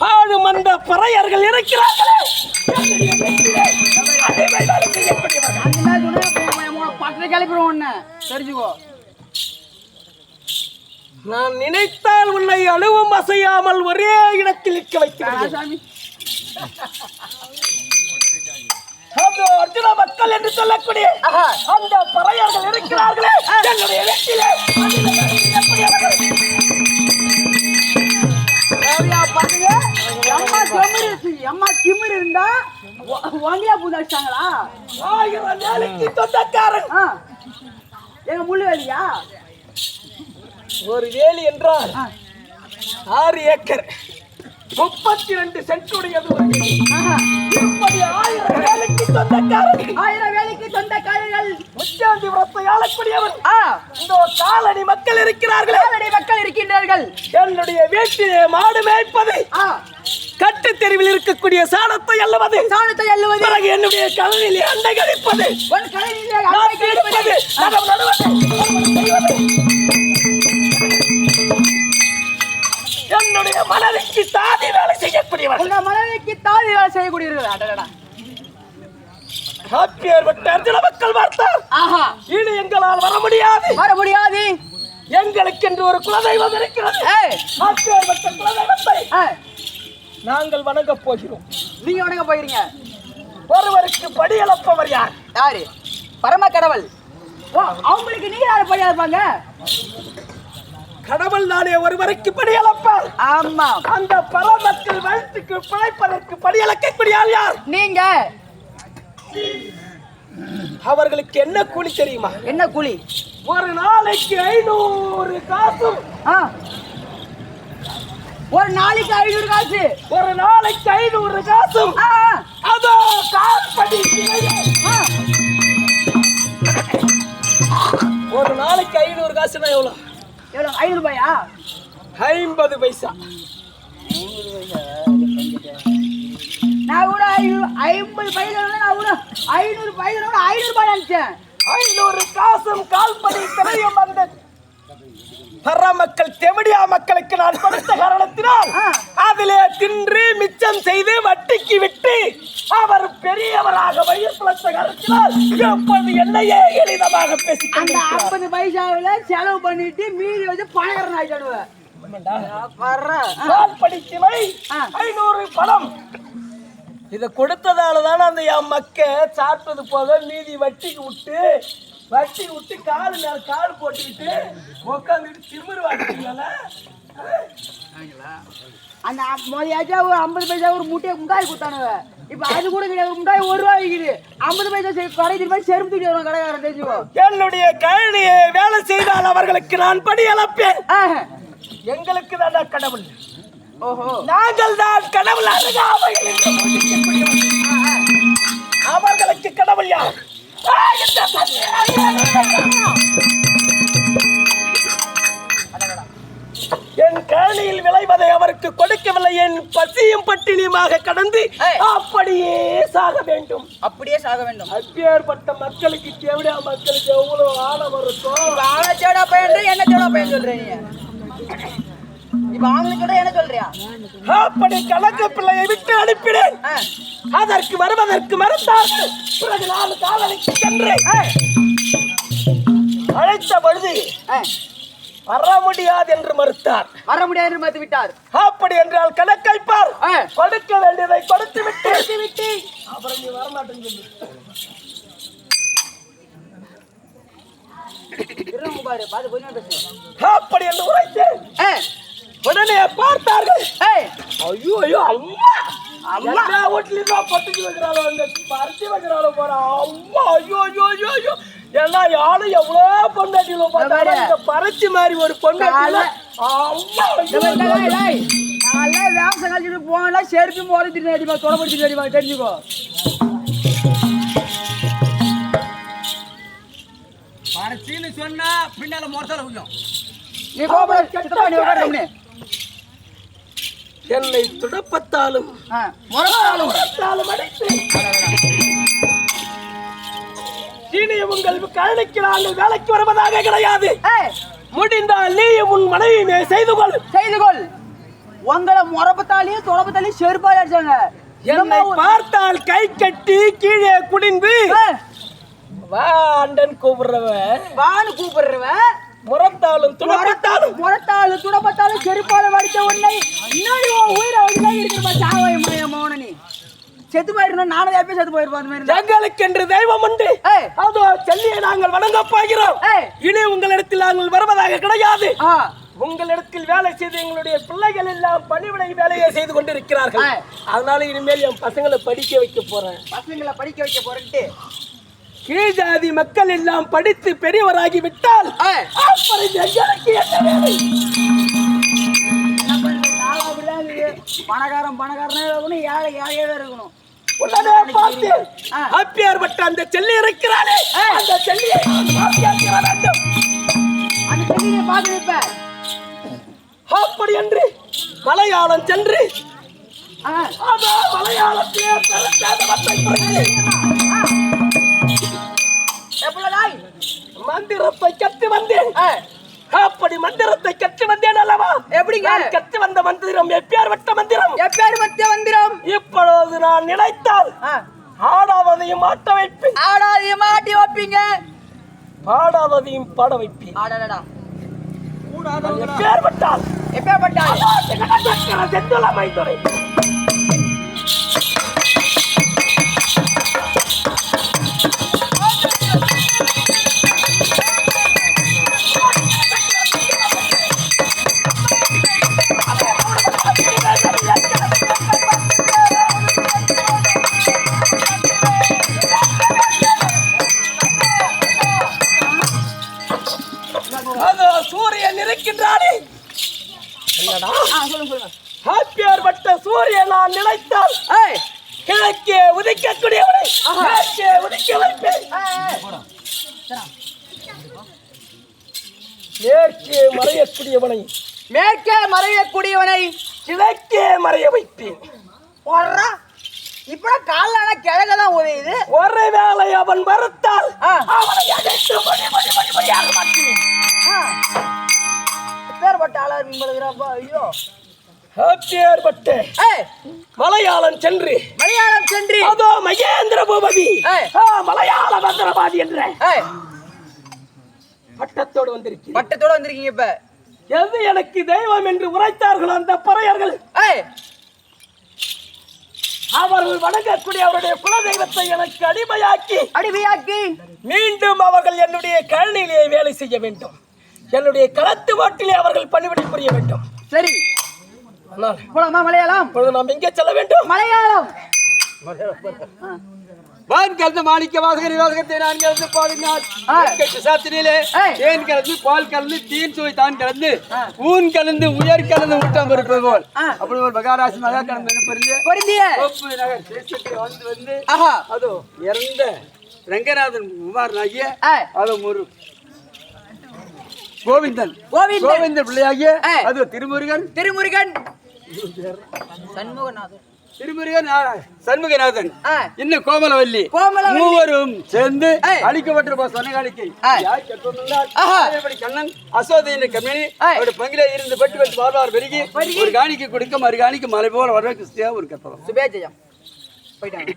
ஆடு மண்ட பறையர்கள் இருக்கிறார்களே பட்டை கிளப்பிடுவோம் தெரிஞ்சுக்கோ. நான் நினைத்தால் உன்னை அணுவும் அசையாமல் ஒரே இடத்தில் நிற்க வைக்கிறேன். அர்ஜுன மக்கள் என்று சொல்லக்கூடிய அந்த பறையர்கள் இருக்கிறார்களே என்னுடைய வீட்டிலே பாருங்க அம்மா திமிரு இருந்தா வாங்கியா புதாச்சாங்களா 1000 வேலைக்கு சொந்தக்காரன் எங்க முள்ளு வேலியா ஒரு வேலி என்றால் 6 ஏக்கர் 32 சென்ட் உடையது. இப்படி 1000 வேலைக்கு சொந்தக்காரன் 1000 வேலைக்கு சொந்தக்காரர்கள் முச்சாந்திபுரத்தை ஆளக்கூடியவன் இந்த காலனி மக்கள் இருக்கிறார்களே மக்கள் இருக்கின்றார்கள். என்னுடைய வீட்டிலே மாடு மேய்ப்பது கட்டு தெருவில் இருக்கக்கூடிய சாணத்தை அள்ளுவது பிறகு என்னுடைய கலனிலே அண்டை கழிப்பது என்னுடைய மனதிற்கு தாதி வேலை செய்யக்கூடியவர் மனதிற்கு தாதி வேலை செய்யக்கூடியவர்கள் அர்ஜுன மக்கள் பார்த்தார் இனி எங்களால் வர முடியாது எங்களுக்கு என்று ஒரு குலதெய்வம் இருக்கிறது. குலதெய்வத்தை நாங்கள் வணங்க போகிறோம். நீங்க வணங்க போகிறீங்க. ஒருவருக்கு படி அளப்பவர் யாரு? பரம கடவுள். அவங்களுக்கு நீங்க யாரு படி அளப்பாங்க? கடவுள் தானே ஒருவருக்கு படி அளப்பார். ஆமா, அந்த பரமக்கள் வயிற்றுக்கு பிழைப்பதற்கு படி அளக்கக்கூடிய யார்? நீங்க. அவர்களுக்கு என்ன கூலி தெரியுமா? என்ன கூலி? ஒரு நாளைக்கு 500 காசும். ஒரு நாளைக்கு 500 காசு. ஒரு நாளைக்கு 500 காசும். அதோ கால்படி. ஒரு நாளைக்கு 500 காசுனா எவ்வளவு? 500 ரூபாயா? 50 பைசா. நான் கூட 50 பைசா நான் கூட 500 பைசா 500 ரூபாய் நினைச்சேன். 500 காசும் கால்படி திரையும் அந்த பரமக்கள் தெமிடியா மக்களுக்கு நான் கொடுத்த காரணத்தினால் அதிலே தின்று மிச்சம் செய்து வட்டிக்கு விட்டு அவர் பெரியவராக வயிறு பிளத்த காரணத்தினால் எப்போது என்னையே எளிதமாக பேசி அந்த 50 பைசாவில் செலவு பண்ணிட்டு மீதி வந்து பணக்காரன் ஆகிடுவேன். கால்படி திரை 500 பணம். இதை கொடுத்ததால தானே அந்த என் மக்க சாப்பிட்டது போக மீதி வட்டிக்கு விட்டு காலு மேல காடு போட்டுக்கிட்டு உட்காந்துட்டு திமிரு வாட்டிங்களா? அந்த மொதலாச்சா ஒரு 50 பைசா ஒரு முட்டாய் கொடுத்தானுவ. இப்ப அது கூட கிடையாது. ஒரு முட்டாய் 1 ரூபாய் விற்குது. 50 பைசா கடை திரும்ப செருப்பு தூக்கி வருவான் கடைக்காரன். தெரிஞ்சுக்கோ. என்னுடைய கழனியை வேலை செய்தால் அவர்களுக்கு நான் படி அளப்பேன். எங்களுக்கு தான் கடவுள். ஓஹோ, நாங்கள் தான் கடவுள். அவர்களுக்கு கடவுள் யார்? என் கழனியில் விளைவதை அவருக்கு கொடுக்கவில்லை. என் பசியும் பட்டினியுமாக கடந்து அப்படியே சாக வேண்டும். அப்பேற்பட்ட மக்களுக்கு தேவையா மக்களுக்கு எவ்வளவு ஆழம் இருக்கும். என்ன தேவடா பையன் சொல்றீங்க? இப்ப ஆண்களுக்கு என்ன சொல்றியா? அப்படி கலக்க பிள்ளையை விட்டு அனுப்பினேன். அதற்கு வருவதற்கு மறுத்தார்கள். பிறகு 4 காலனிக்கு சென்று அழைத்த பொழுது வர முடியாது என்று மறுத்தார். வர முடியாது என்று மறுத்து விட்டார். அப்படி என்றால் கணக்கைப்பார். கொடுக்க வேண்டியதை கொடுத்து விட்டு அப்புறம் நீ வரமாட்டேன்னு சொல்லு. அப்படி என்று உரைத்தேன். உடனே பார்த்தார்கள். ஐயோ ஐயோ அம்மா எல்லா வீட்லயும் பட்டுக்கு வைக்கிறாளோ அந்த பறிச்சு வைக்கிறாளோ போறா அம்மா. ஐயோ ஐயோ ஐயோ ஐயோ எல்லாம் யாரும் எவ்வளவு பொண்டாட்டியில பார்த்தா பறிச்சு மாதிரி ஒரு பொண்டாட்டியில அம்மா. வேசம் கழிச்சுட்டு போனா செருப்பி மோதிட்டு அடிப்பா, தொடப்படிச்சு அடிப்பா. தெரிஞ்சுக்கோ. பறிச்சுன்னு சொன்னா பின்னால மோசல முடியும். நீ கோபப்பட என்னை துடப்பத்தாலும் முரத்தாலும் அடைத்து இனி உங்கள் கழனிக்கு நாங்கள் வேலைக்கு வருவதாக கிடையாது. ஏய், முடிந்தால் நீயும் உன் மனைவியுமே செய்து கொள். செய்து கொள். உங்களை முறப்பத்தாலையும் தொடப்பத்தாலையும் செருப்பால் அடிச்சாங்க. என்னை பார்த்தால் கை கட்டி கீழே குடிந்து வா அண்டன் கூப்பிடுறவன் வான்னு கூப்பிடுறவன் முறத்தாலும் துடப்பத்தாலும் செருப்பால வடித்த உன்னை இன்னொரு உயிரை இருக்கிற சாவாய மௌன நீ செத்து போயிருந்தோம். நானும் எப்பயும் செத்து போயிருப்போம். அந்த மாதிரி எங்களுக்கு என்று தெய்வம் உண்டு. அதோ செல்லியை நாங்கள் வணங்க போகிறோம். இனி உங்களிடத்தில் நாங்கள் வருவதாக கிடையாது. உங்களிடத்தில் வேலை செய்து எங்களுடைய பிள்ளைகள் எல்லாம் பணிவிடை வேலையை செய்து கொண்டிருக்கிறார்கள். அதனால இனிமேல் என் பசங்களை படிக்க வைக்க போறேன்ட்டு கீழ் ஜாதி மக்கள் எல்லாம் படித்து பெரியவராகி விட்டால் பணக்காரனே இருக்கணும், ஏழை ஏழையே இருக்கணும். அப்பேற்பட்ட அந்த செல்லி இருக்கிறானே அந்த செல்லியை பார்த்து அப்படி என்று மலையாளம் சென்று மந்திரத்தை கற்று வந்தேன். அப்படி மந்திரத்தை கற்று வந்தேன் அல்லவா? எப்படிங்க கற்று வந்த மந்திரம் எப்பேற்பட்ட மந்திரம்? இப்பொழுது நான் நினைத்தால் ஆடாததையும் ஆட்ட வைப்பேன், மாட்டி வைப்பீங்க, பாடாததையும் பாட வைப்பேன். எப்பேற்பட்டால் செந்துளமைத்துறை சூரியன் இருக்கின்றானே. அப்பேற்பட்ட சூரியன் நான் நினைத்தால் கிழக்கே உதிக்கக்கூடியவனை கிழக்கே உதிக்க வைப்பேன், மேற்கே மறையக்கூடியவனை கிழக்கே மறைய வைப்பேன். இப்ப கால கிழக்கதான் உதயுது. ஒரு வேளை அவன் மறுத்தால் மலையாளம் சென்று அதோ மகேந்திர பூபதி மலையாள மந்திரவாதி என்ற பட்டத்தோடு வந்திருக்கீங்க. இப்ப எது எனக்கு தெய்வம் என்று உரைத்தார்கள் அந்த பறையர்கள், அவர்கள் வணங்கக்கூடிய அவருடைய குலதெய்வத்தை எனக்கு அடிமையாக்கி மீண்டும் அவர்கள் என்னுடைய கழனியிலே வேலை செய்ய வேண்டும், என்னுடைய களத்து மாட்டிலே அவர்கள் பணிவிடை புரிய வேண்டும். சரி, மலையாளம் நாம் எங்கே செல்ல வேண்டும்? மலையாளம் வான் கலந்து மாணிக்க வாசகரி வாசகத்தை நான் கலந்து பாடினார். சாத்திரியிலே தேன் கலந்து பால் கலந்து தீன் சுவை தான் கலந்து ஊன் கலந்து உயர் கலந்து ஊட்டம் இருப்பது போல் அப்படி ஒரு மகாராசி மகா கலந்து வந்து அதோ இறந்த ரங்கநாதன் குமாரனாகிய அதோ ஒரு கோவிந்தன் பிள்ளையாகிய அது திருமுருகன் சண்முகநாதன் இன்னும் கோமலவல்லி மூவரும் சேர்ந்து அழிக்கப்பட்ட சொன்னகாலிக்கை கண்ணன் அசோதையின் கம்பெனி அவருடைய பங்கிலே இருந்து பட்டு வெட்டு வாழ்வார் பெருகி ஒரு காணிக்கு கொடுக்க மறு காணிக்கு மலை போல வர கிறிஸ்தியா ஒரு கற்பகம் சுபேஜயம் போயிட்டாங்க.